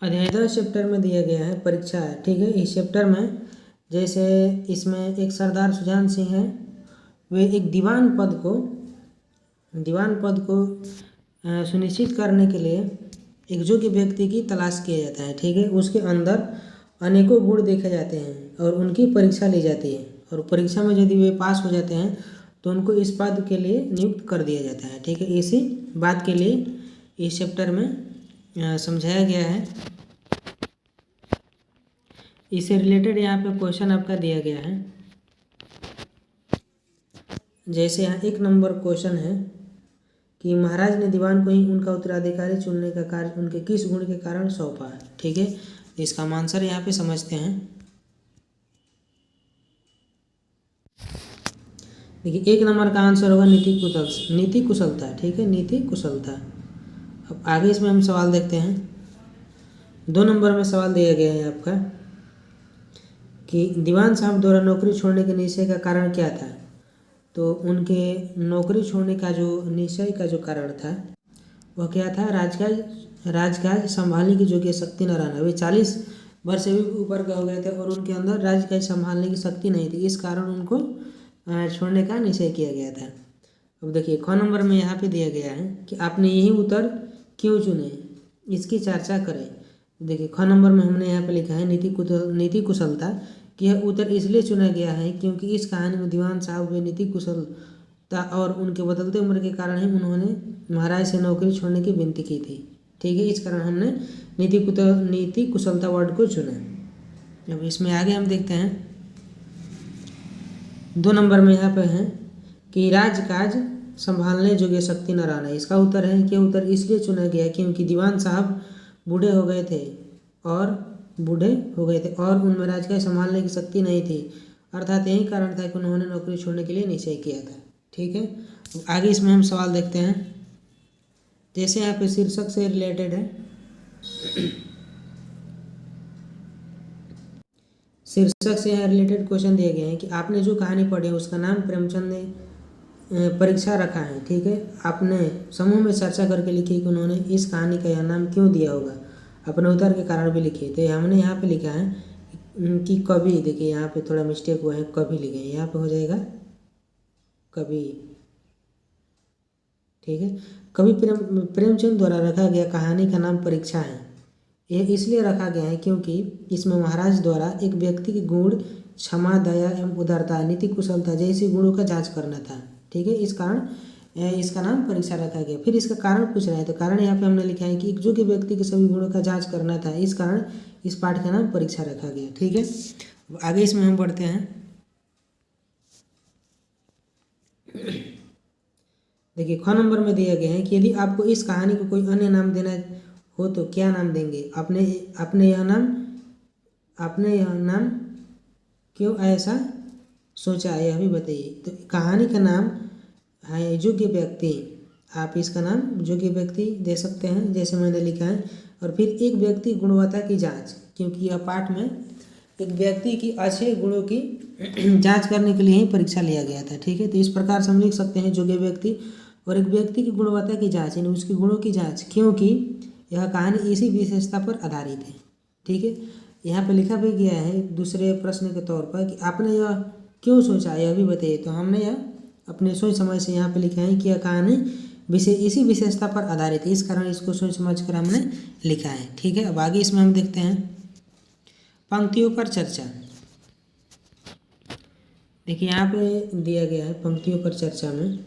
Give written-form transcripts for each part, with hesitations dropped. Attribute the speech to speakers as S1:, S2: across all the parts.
S1: अध्याय 10 चैप्टर में दिया गया है परीक्षा है, ठीक है। इस चैप्टर में जैसे इसमें एक सरदार सुजान सिंह है, वे एक दीवान पद को सुनिश्चित करने के लिए एक योग्य व्यक्ति की तलाश किया जाता है, ठीक है। उसके अंदर अनेकों गुण देखे जाते हैं और उनकी परीक्षा ली जाती है, और परीक्षा में यदि वे पास हो जाते हैं तो उनको इस पद के लिए नियुक्त कर दिया जाता है, ठीक है। इसी बात के लिए इस चैप्टर में समझाया गया है। इससे रिलेटेड यहाँ पे क्वेश्चन आपका दिया गया है। जैसे यहाँ 1 नंबर क्वेश्चन है कि महाराज ने दीवान को ही उनका उत्तराधिकारी चुनने का कार्य उनके किस गुण के कारण सौंपा, ठीक है। इसका आंसर यहाँ पे समझते हैं। देखिए 1 नंबर का आंसर होगा नीति कुशलता, ठीक है, नीति कुशलता। अब आगे इसमें हम सवाल देखते हैं। 2 नंबर में सवाल दिया गया है आपका कि दीवान साहब द्वारा नौकरी छोड़ने के निश्चय का कारण क्या था। तो उनके नौकरी छोड़ने का जो निश्चय का जो कारण था वह क्या था, राजकाज संभालने की योग्य शक्ति न रहना। वे 40 वर्ष से भी ऊपर के हो गए थे और उनके अंदर राजकाज संभालने की शक्ति नहीं थी, इस कारण उनको छोड़ने का निश्चय किया गया था। अब देखिए ख नंबर में यहाँ पे दिया गया है कि आपने यही उत्तर क्यों चुने, इसकी चर्चा करें। देखिए ख नंबर में हमने यहाँ पे लिखा है नीति कुशलता कि यह उत्तर इसलिए चुना गया है क्योंकि इस कहानी में दीवान साहब वे नीति कुशलता और उनके बदलते उम्र के कारण ही उन्होंने महाराज से नौकरी छोड़ने की विनती की थी, ठीक है। इस कारण हमने नीति कुशलता वर्ड को चुना। अब इसमें आगे हम देखते हैं 2 नंबर में यहाँ पे है कि राजकाज संभालने योग्य शक्ति न रहना। इसका उत्तर है कि उत्तर इसलिए चुना गया क्योंकि दीवान साहब बूढ़े हो गए थे और उनमें राजकाज संभालने की शक्ति नहीं थी, अर्थात यही कारण था कि उन्होंने नौकरी छोड़ने के लिए निश्चय किया था, ठीक है। आगे इसमें हम सवाल देखते हैं। जैसे यहाँ पे शीर्षक से रिलेटेड है, शीर्षक से यहाँ रिलेटेड क्वेश्चन दिए गए हैं कि आपने जो कहानी पढ़ी है उसका नाम प्रेमचंद ने परीक्षा रखा है, ठीक है। आपने समूह में चर्चा करके लिखी कि उन्होंने इस कहानी का यह नाम क्यों दिया होगा, अपने उत्तर के कारण भी लिखिए। तो हमने यहाँ पे लिखा है कि कवि, देखिए यहाँ पे थोड़ा मिस्टेक हुआ है, कवि लिखे, यहाँ पे हो जाएगा कवि, ठीक है। कवि प्रेमचंद द्वारा रखा गया कहानी का नाम परीक्षा है। यह इसलिए रखा गया है क्योंकि इसमें महाराज द्वारा एक व्यक्ति के गुण क्षमा, दया एवं उदारता, नीति कुशलता जैसे गुणों का जांच करना था, ठीक है। इस कारण इसका नाम परीक्षा रखा गया। फिर इसका कारण पूछ रहा है, तो कारण यहाँ पे हमने लिखा है कि एक योग्य व्यक्ति के सभी गुणों का जांच करना था, इस कारण इस पाठ का नाम परीक्षा रखा गया, ठीक है। आगे इसमें हम बढ़ते हैं। देखिए ख नंबर में दिया गया है कि यदि आपको इस कहानी को कोई अन्य नाम देना हो तो क्या नाम देंगे। आपने यह नाम क्यों ऐसा सोचा, यह भी बताइए। तो कहानी का नाम है योग्य व्यक्ति, आप इसका नाम योग्य व्यक्ति दे सकते हैं जैसे मैंने लिखा है। और फिर एक व्यक्ति गुणवत्ता की जांच, क्योंकि यह पाठ में एक व्यक्ति की अच्छे गुणों की जांच करने के लिए ही परीक्षा लिया गया था, ठीक है। तो इस प्रकार से हम लिख सकते हैं योग्य व्यक्ति और एक व्यक्ति की गुणवत्ता की जांच, यानी उसके गुणों की जांच, क्योंकि यह कहानी इसी विशेषता पर आधारित है, ठीक है। यहाँ पे लिखा भी गया है दूसरे प्रश्न के तौर पर कि आपने यह क्यों सोचा, यह भी बताइए। तो हमने यह अपने सोच समझ से यहाँ पे लिखा है कि यह कहानी इसी विशेषता पर आधारित है, इस कारण इसको सोच समझ कर हमने लिखा है, ठीक है। अब आगे इसमें हम देखते हैं पंक्तियों पर चर्चा। देखिए यहाँ पे दिया गया है पंक्तियों पर चर्चा में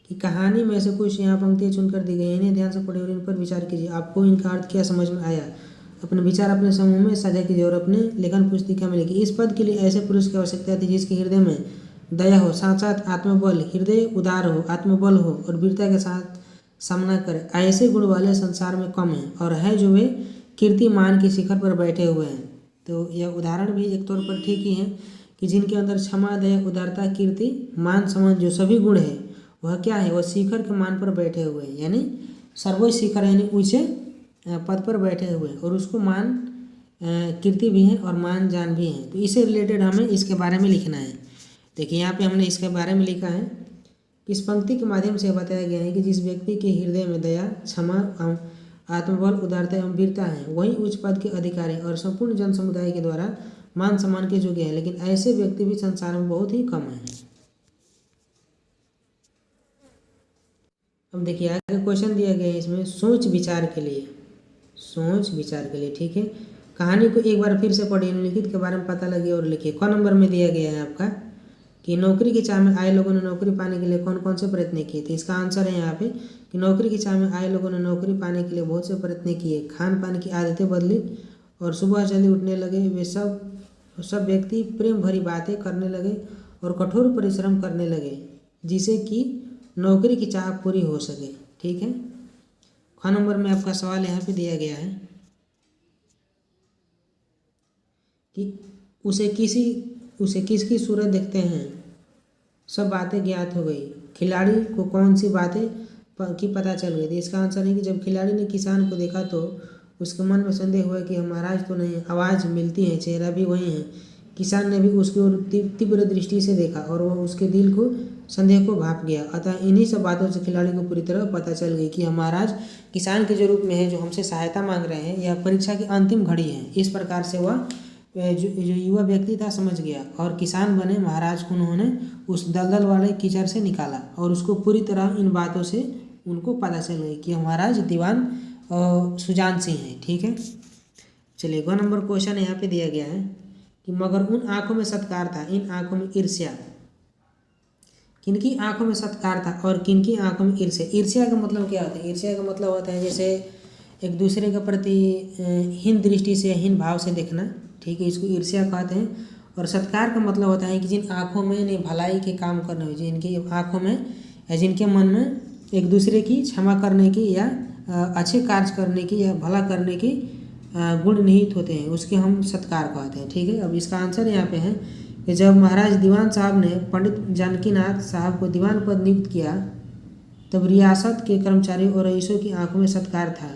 S1: कि कहानी में से कुछ यहाँ पंक्तियाँ चुनकर दी गई हैं, इन्हें ध्यान से पढ़िए और इन पर विचार कीजिए। आपको इनका अर्थ क्या समझ में आया, अपने विचार अपने समूह में साझा कीजिए और अपने लेखन पुस्तिका में लिखिए। इस पद के लिए ऐसे पुरुष की आवश्यकता थी जिसके हृदय में दया हो, साथ साथ आत्मबल, हृदय उदार हो, आत्मबल हो और वीरता के साथ सामना करे। ऐसे गुण वाले संसार में कम हैं और है जो वे कीर्तिमान के शिखर पर बैठे हुए हैं। तो यह उदाहरण भी एक तौर पर ठीक ही है कि जिनके अंदर क्षमा, दया, उदारता, कीर्ति, मान, सम्मान जो सभी गुण है वह क्या है, वह शिखर के मान पर बैठे हुए हैं, यानी सर्वोच्च शिखर यानी ऊंचे पद पर बैठे हुए हैं और उसको मान कीर्ति भी है और मान जान भी है। तो इससे रिलेटेड हमें इसके बारे में लिखना है। देखिए यहाँ पे हमने इसके बारे में लिखा है कि इस पंक्ति के माध्यम से बताया गया है कि जिस व्यक्ति के हृदय में दया, क्षमा, आत्मबल, उदारता एवं वीरता है, वही उच्च पद के अधिकारी और संपूर्ण जन समुदाय के द्वारा मान सम्मान के योग्य है, लेकिन ऐसे व्यक्ति भी संसार में बहुत ही कम हैं। अब देखिए आगे क्वेश्चन दिया गया है इसमें सोच विचार के लिए, सोच विचार के लिए, ठीक है। कहानी को एक बार फिर से पढ़िए, निम्नलिखित के बारे में पता लगे और लिखिए। क नंबर में दिया गया है आपका कि नौकरी की चाह में आए लोगों ने नौकरी पाने के लिए कौन कौन से प्रयत्न किए थे। इसका आंसर है यहाँ पे कि नौकरी की चाह में आए लोगों ने नौकरी पाने के लिए बहुत से प्रयत्न किए, खान पान की आदतें बदली और सुबह जल्दी उठने लगे। वे सब व्यक्ति प्रेम भरी बातें करने लगे और कठोर परिश्रम करने लगे, जिससे कि नौकरी की चाह पूरी हो सके, ठीक है। ख नंबर में आपका सवाल यहाँ पे दिया गया है कि उसे किसकी सूरत देखते हैं, सब बातें ज्ञात हो गई, खिलाड़ी को कौन सी बातें की पता चल गई थी। इसका आंसर है कि जब खिलाड़ी ने किसान को देखा तो उसके मन में संदेह हुआ कि महाराज तो नहीं, आवाज़ मिलती है, चेहरा भी वही है। किसान ने भी उसकी ओर तीव्र दृष्टि से देखा और वह उसके दिल को संदेह को भाप गया। अतः इन्हीं सब बातों से खिलाड़ी को पूरी तरह पता चल गई कि महाराज किसान के जो रूप में है, जो हमसे सहायता मांग रहे हैं, यह परीक्षा की अंतिम घड़ी है। इस प्रकार से वह जो युवा व्यक्ति था समझ गया और किसान बने। महाराज को उन्होंने उस दलदल वाले कीचड़ से निकाला और उसको पूरी तरह इन बातों से उनको पता चल गई कि महाराज दीवान सुजान सिंह हैं, ठीक है। चलिए 2 नंबर क्वेश्चन यहाँ पे दिया गया है कि मगर उन आंखों में सत्कार था, इन आंखों में ईर्ष्या। किनकी आंखों में सत्कार था और किनकी आंखों में ईर्ष्या। ईर्ष्या का मतलब क्या होता है? ईर्ष्या का मतलब होता है जैसे एक दूसरे के प्रति हीन दृष्टि से, हीन भाव से देखना, ठीक है, इसको ईर्ष्या कहते हैं। और सत्कार का मतलब होता है कि जिन आँखों में नहीं भलाई के काम करने हुए, जिनकी आँखों में या जिनके मन में एक दूसरे की क्षमा करने की या अच्छे कार्य करने की या भला करने की गुण निहित होते हैं, उसके हम सत्कार कहते हैं, ठीक है। अब इसका आंसर यहाँ पे है कि जब महाराज दीवान साहब ने पंडित जानकीनाथ साहब को दीवान पद नियुक्त किया, तब रियासत के कर्मचारियों और रईसों की आंखों में सत्कार था,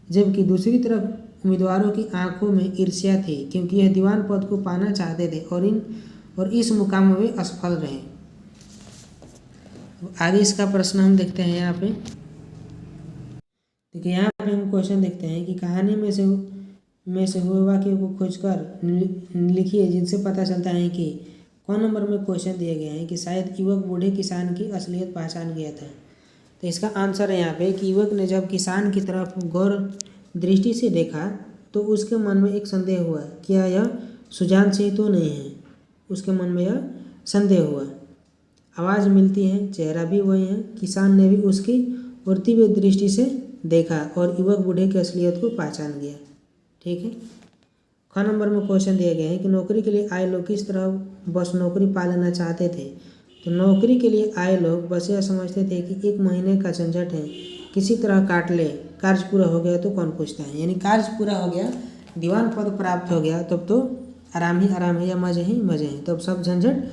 S1: जबकि दूसरी तरफ उम्मीदवारों की आंखों में ईर्ष्या थी, क्योंकि यह दीवान पद को पाना चाहते थे और इस मुकाम में वे असफल रहे। आगे इसका प्रश्न हम देखते हैं यहाँ पे। देखिए यहाँ पे हम क्वेश्चन देखते हैं कि कहानी में से हुए वाक्य को खोजकर लिखिए, जिनसे पता चलता है कि कौन नंबर में क्वेश्चन दिए गए हैं कि शायद युवक बूढ़े किसान की असलियत पहचान गया था। तो इसका आंसर है यहाँ पे कि युवक ने जब किसान की तरफ गौर दृष्टि से देखा तो उसके मन में एक संदेह हुआ, क्या यह सुजान सिंह तो नहीं है। उसके मन में यह संदेह हुआ। आवाज़ मिलती है, चेहरा भी वही है। किसान ने भी उसकी और तीव्र दृष्टि से देखा और युवक बूढ़े की असलियत को पहचान गया, ठीक है। ख नंबर में क्वेश्चन दिया गया है कि नौकरी के लिए आए लोग किस तरह बस नौकरी पा लेना चाहते थे। तो नौकरी के लिए आए लोग बस यह समझते थे कि 1 महीने का झंझट है, किसी तरह काट ले, कार्य पूरा हो गया तो कौन पूछता है। यानी कार्य पूरा हो गया, दीवान पद प्राप्त हो गया, तब तो आराम है या मजे ही मजे हैं, तब सब झंझट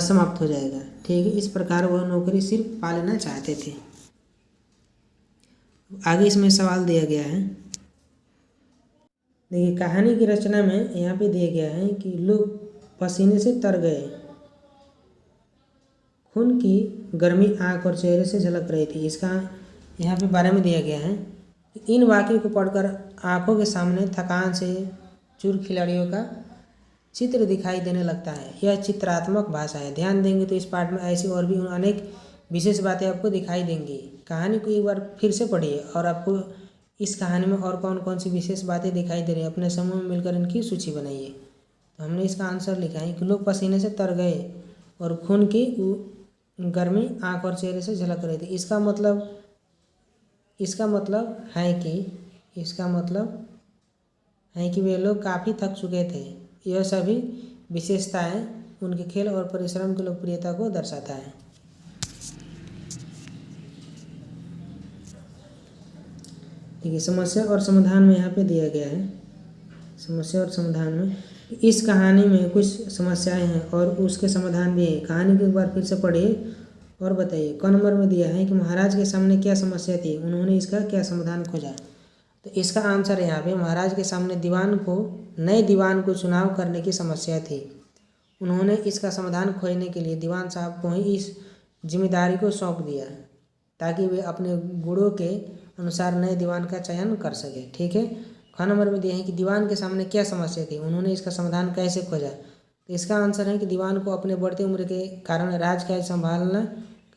S1: समाप्त हो जाएगा, ठीक है। इस प्रकार वह नौकरी सिर्फ पा लेना चाहते थे। आगे इसमें सवाल दिया गया है। देखिए कहानी की रचना में यहाँ पे दिया गया है कि लोग पसीने से तर गए, खून की गर्मी आँख और चेहरे से झलक रही थी। इसका यहाँ पे बारे में दिया गया है कि इन वाक्यों को पढ़कर आँखों के सामने थकान से चूर खिलाड़ियों का चित्र दिखाई देने लगता है। यह चित्रात्मक भाषा है। ध्यान देंगे तो इस पाठ में ऐसी और भी अनेक विशेष बातें आपको दिखाई देंगी। कहानी को एक बार फिर से पढ़िए और आपको इस कहानी में और कौन कौन सी विशेष बातें दिखाई दे रही है, अपने समूह में मिलकर इनकी सूची बनाइए। तो हमने इसका आंसर लिखा है कि लोग पसीने से तर गए और खून की गर्मी आँख और चेहरे से झलक रही थी। इसका मतलब है कि वे लोग काफ़ी थक चुके थे। यह सभी विशेषताएं उनके खेल और परिश्रम की लोकप्रियता को दर्शाता है। देखिए समस्या और समाधान में यहाँ पे दिया गया है। समस्या और समाधान में इस कहानी में कुछ समस्याएं हैं और उसके समाधान भी है। कहानी को एक बार फिर से पढ़िए और बताइए। क नंबर में दिया है कि महाराज के सामने क्या समस्या थी, उन्होंने इसका क्या समाधान खोजा। तो इसका आंसर यहाँ पे महाराज के सामने नए दीवान को चुनाव करने की समस्या थी। उन्होंने इसका समाधान खोजने के लिए दीवान साहब को ही इस जिम्मेदारी को सौंप दिया, ताकि वे अपने गुणों के अनुसार नए दीवान का चयन कर सके। ठीक है। ख नंबर में दिया है कि दीवान के सामने क्या समस्या थी, उन्होंने इसका समाधान कैसे खोजा। तो इसका आंसर है कि दीवान को अपने बढ़ती उम्र के कारण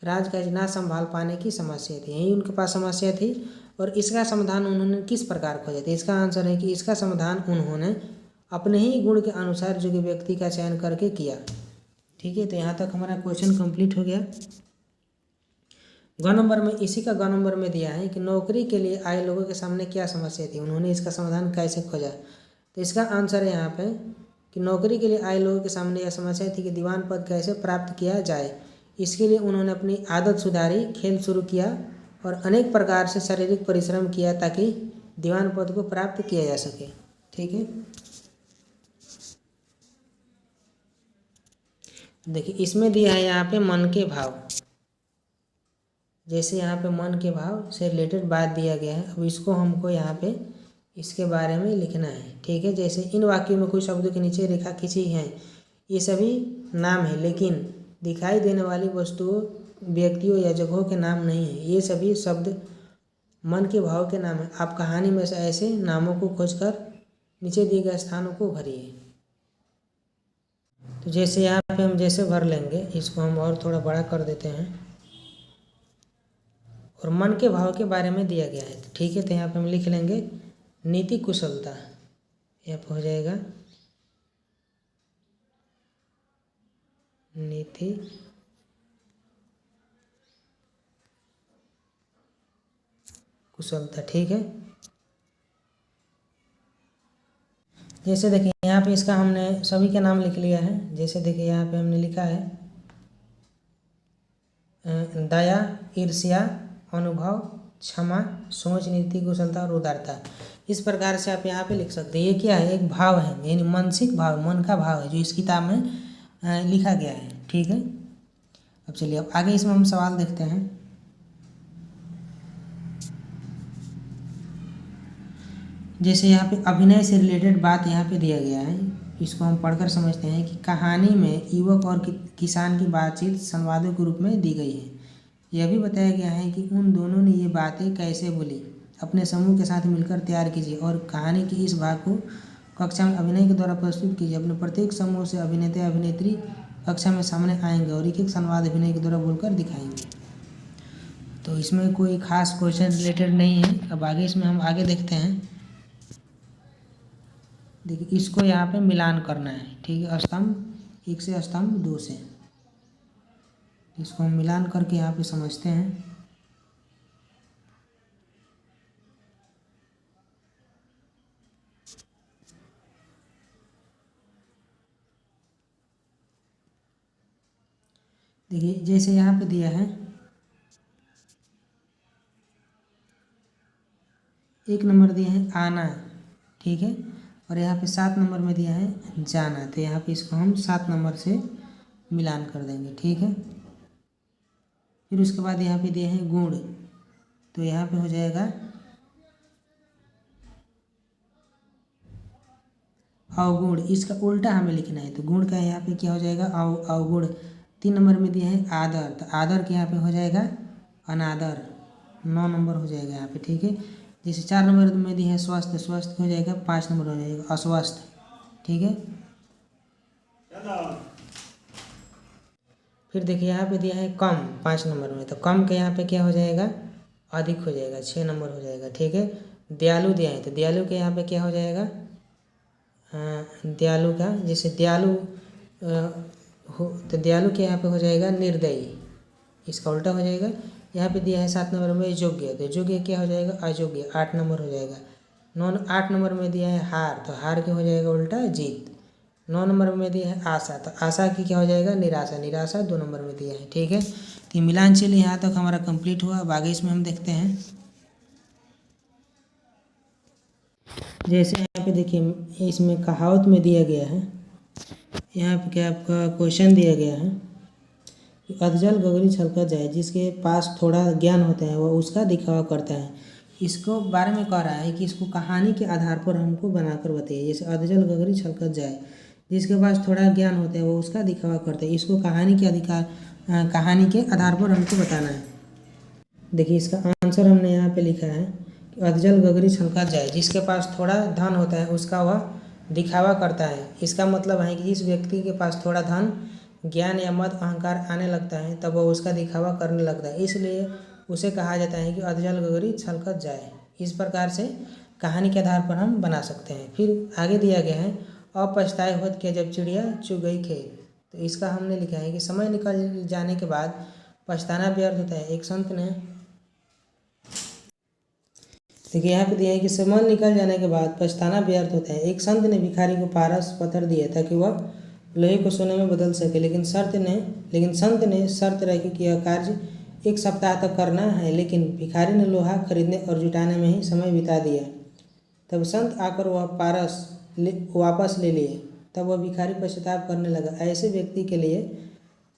S1: राजकाज ना संभाल पाने की समस्या थी, यही उनके पास समस्या थी। और इसका समाधान उन्होंने किस प्रकार खोजा। तो इसका आंसर है कि इसका समाधान उन्होंने अपने ही गुण के अनुसार जो कि व्यक्ति का चयन करके किया। ठीक है। तो यहाँ तक हमारा क्वेश्चन कंप्लीट हो गया। ग नंबर में इसी का ग नंबर में दिया है कि नौकरी के लिए आए लोगों के सामने क्या समस्या थी, उन्होंने इसका समाधान कैसे खोजा। तो इसका आंसर है यहाँ पे कि नौकरी के लिए आए लोगों के सामने यह समस्या थी कि दीवान पद कैसे प्राप्त किया जाए। इसके लिए उन्होंने अपनी आदत सुधारी, खेल शुरू किया और अनेक प्रकार से शारीरिक परिश्रम किया ताकि दीवान पद को प्राप्त किया जा सके। ठीक है। देखिए इसमें दिया है यहाँ पे मन के भाव, जैसे यहाँ पे मन के भाव से रिलेटेड बात दिया गया है। अब इसको हमको यहाँ पे इसके बारे में लिखना है। ठीक है। जैसे इन वाक्यों में कुछ शब्दों के नीचे रेखा खींची है, ये सभी नाम है लेकिन दिखाई देने वाली वस्तुओं, व्यक्तियों या जगहों के नाम नहीं है। ये सभी शब्द मन के भाव के नाम है। आप कहानी में से ऐसे नामों को खोजकर नीचे दिए गए स्थानों को भरिए। तो जैसे यहाँ पे हम जैसे भर लेंगे, इसको हम और थोड़ा बड़ा कर देते हैं। और मन के भाव के बारे में दिया गया है। ठीक है। तो यहाँ पे हम लिख लेंगे नीति कुशलता, यहाँ पे हो जाएगा नीति कुशलता। ठीक है। जैसे देखिए यहाँ पे इसका हमने सभी के नाम लिख लिया है। जैसे देखिए यहाँ पे हमने लिखा है दया, ईर्ष्या, अनुभव, क्षमा, सोच, नीति कुशलता और उदारता। इस प्रकार से आप यहाँ पे लिख सकते हैं। ये क्या है, एक भाव है, यानी मानसिक भाव, मन का भाव है जो इस किताब में लिखा गया है। ठीक है। अब चलिए अब आगे इसमें हम सवाल देखते हैं। जैसे यहाँ पे अभिनय से रिलेटेड बात यहाँ पे दिया गया है, इसको हम पढ़कर समझते हैं कि कहानी में युवक और किसान की बातचीत संवादों के रूप में दी गई है। यह भी बताया गया है कि उन दोनों ने ये बातें कैसे बोली। अपने समूह के साथ मिलकर तैयार कीजिए और कहानी के इस भाग को कक्षा में अभिनय के द्वारा प्रस्तुत कीजिए। अपने प्रत्येक समूह से अभिनेता अभिनेत्री कक्षा में सामने आएंगे और एक एक संवाद अभिनय के द्वारा बोलकर दिखाएंगे। तो इसमें कोई खास क्वेश्चन रिलेटेड नहीं है। अब आगे इसमें हम आगे देखते हैं। देखिए इसको यहाँ पे मिलान करना है। ठीक है। स्तंभ 1 से स्तंभ 2 से, इसको हम मिलान करके यहाँ पे समझते हैं। देखिए जैसे यहाँ पे दिया है 1 नंबर दिया है आना। ठीक है। और यहाँ पे 7 नंबर में दिया है जाना। तो यहाँ पे इसको हम 7 नंबर से मिलान कर देंगे। ठीक है। फिर उसके बाद यहाँ पे दिए हैं गुण, तो यहाँ पे हो जाएगा अवगुण। इसका उल्टा हमें लिखना है। तो गुण का यहाँ पे क्या हो जाएगा, अवगुण। 3 नंबर में दिया है आदर, तो आदर के यहाँ पे हो जाएगा अनादर। 9 नंबर हो जाएगा यहाँ पे। ठीक है। जैसे 4 नंबर में दिया है स्वस्थ, स्वस्थ हो जाएगा 5 नंबर हो जाएगा अस्वस्थ। ठीक है। फिर देखिए यहाँ पे दिया है कम 5 नंबर में, तो कम के यहाँ पे क्या हो जाएगा, अधिक हो जाएगा 6 नंबर हो जाएगा। ठीक है। दयालु दिया है, तो दयालु के यहाँ पे क्या हो जाएगा, दयालु का जैसे दयालु हो, तो दयालु के यहाँ पे हो जाएगा निर्दयी, इसका उल्टा हो जाएगा। यहाँ पे दिया है 7 नंबर में योग्य, तो योग्य क्या हो जाएगा अयोग्य, 8 नंबर हो जाएगा। 8 नंबर में दिया है हार, तो हार के हो जाएगा उल्टा जीत। 9 नंबर में दिया है आशा, तो आशा की क्या हो जाएगा निराशा, निराशा 2 नंबर में दिया है। ठीक है। तो मिलान चलिए यहाँ तक हमारा कंप्लीट हुआ। अब आगे इसमें हम देखते हैं। जैसे यहाँ पे देखिए इसमें कहावत में दिया गया है, यहाँ पे क्या आपका क्वेश्चन दिया गया है कि अधजल गगरी छलका जाए, जिसके पास थोड़ा ज्ञान होता है वह उसका दिखावा करता है। इसको बारे में कह रहा है कि इसको कहानी के आधार पर हमको बनाकर बताइए। जैसे अधजल गगरी छलकत जाए, जिसके पास थोड़ा ज्ञान होता है वो उसका दिखावा करता है। इसको कहानी के आधार पर हमको बताना है। देखिए इसका आंसर हमने यहाँ पे लिखा है कि अधजल गगरी छलका जाए। जिसके पास थोड़ा धन होता है उसका वह दिखावा करता है। इसका मतलब है कि जिस व्यक्ति के पास थोड़ा धन, ज्ञान या मद, अहंकार आने लगता है तब वह उसका दिखावा करने लगता है, इसलिए उसे कहा जाता है कि अधजल गगरी छलकत जाए। इस प्रकार से कहानी के आधार पर हम बना सकते हैं। फिर आगे दिया गया है, अपछताए होत के जब चिड़िया चुग गई खेत। तो इसका हमने लिखा है कि समय निकल जाने के बाद पछताना व्यर्थ होता है। एक संत ने, देखिए यहाँ पे दिया है कि समय निकल जाने के बाद पछताना व्यर्थ होता है। एक संत ने भिखारी को पारस पत्थर दिया ताकि वह लोहे को सोने में बदल सके, लेकिन संत ने शर्त रखी कि यह कार्य 1 सप्ताह तक करना है। लेकिन भिखारी ने लोहा खरीदने और जुटाने में ही समय बिता दिया। तब संत आकर वह पारस वापस ले लिए। तब वह भिखारी पश्चाताप करने लगा। ऐसे व्यक्ति के लिए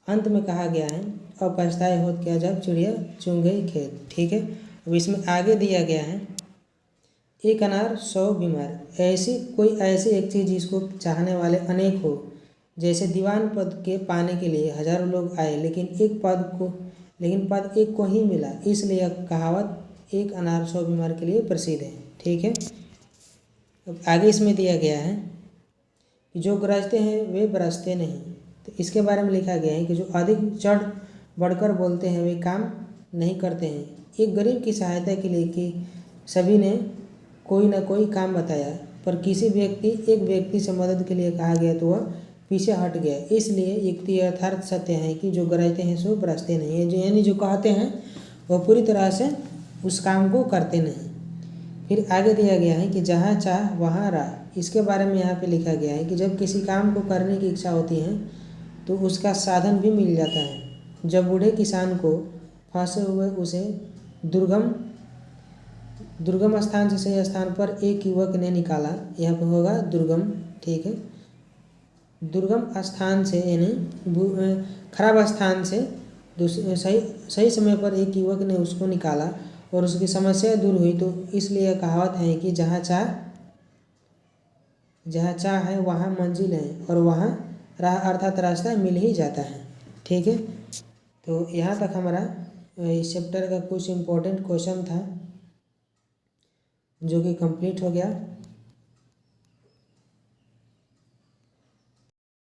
S1: अंत में कहा गया है, अब पछताए होत क्या जब चिड़िया चुग गई खेत। ठीक है, अब इसमें आगे दिया गया है, एक अनार 100 बीमार। ऐसी एक चीज़ जिसको चाहने वाले अनेक हो। जैसे दीवान पद के पाने के लिए हजारों लोग आए, लेकिन पद एक को ही मिला। इसलिए यह कहावत 1 अनार 100 बीमार के लिए प्रसिद्ध है। ठीक है, अब आगे इसमें दिया गया है कि जो गरजते हैं वे बरसते नहीं। तो इसके बारे में लिखा गया है कि जो अधिक चढ़ बढ़कर बोलते हैं वे काम नहीं करते हैं। एक गरीब की सहायता के लिए कि सभी ने कोई ना कोई काम बताया, पर एक व्यक्ति से मदद के लिए कहा गया तो वह पीछे हट गया। इसलिए युक्ति यथार्थ सत्य है कि जो गरजते हैं सो बरसते नहीं है। यानी जो कहते हैं वह पूरी तरह से उस काम को करते नहीं। फिर आगे दिया गया है कि जहाँ चाह वहाँ राह। इसके बारे में यहाँ पे लिखा गया है कि जब किसी काम को करने की इच्छा होती है तो उसका साधन भी मिल जाता है। जब बूढ़े किसान को फंसे हुए उसे दुर्गम स्थान से सही स्थान पर एक युवक ने निकाला। यहाँ पे होगा दुर्गम। ठीक है, दुर्गम स्थान से यानी खराब स्थान से सही समय पर एक युवक ने उसको निकाला और उसकी समस्या दूर हुई। तो इसलिए कहावत है कि जहाँ चाह है वहाँ मंजिल है, और वहाँ राह अर्थात रास्ता मिल ही जाता है। ठीक है, तो यहाँ तक हमारा इस चैप्टर का कुछ इम्पोर्टेंट क्वेश्चन था जो कि कंप्लीट हो गया।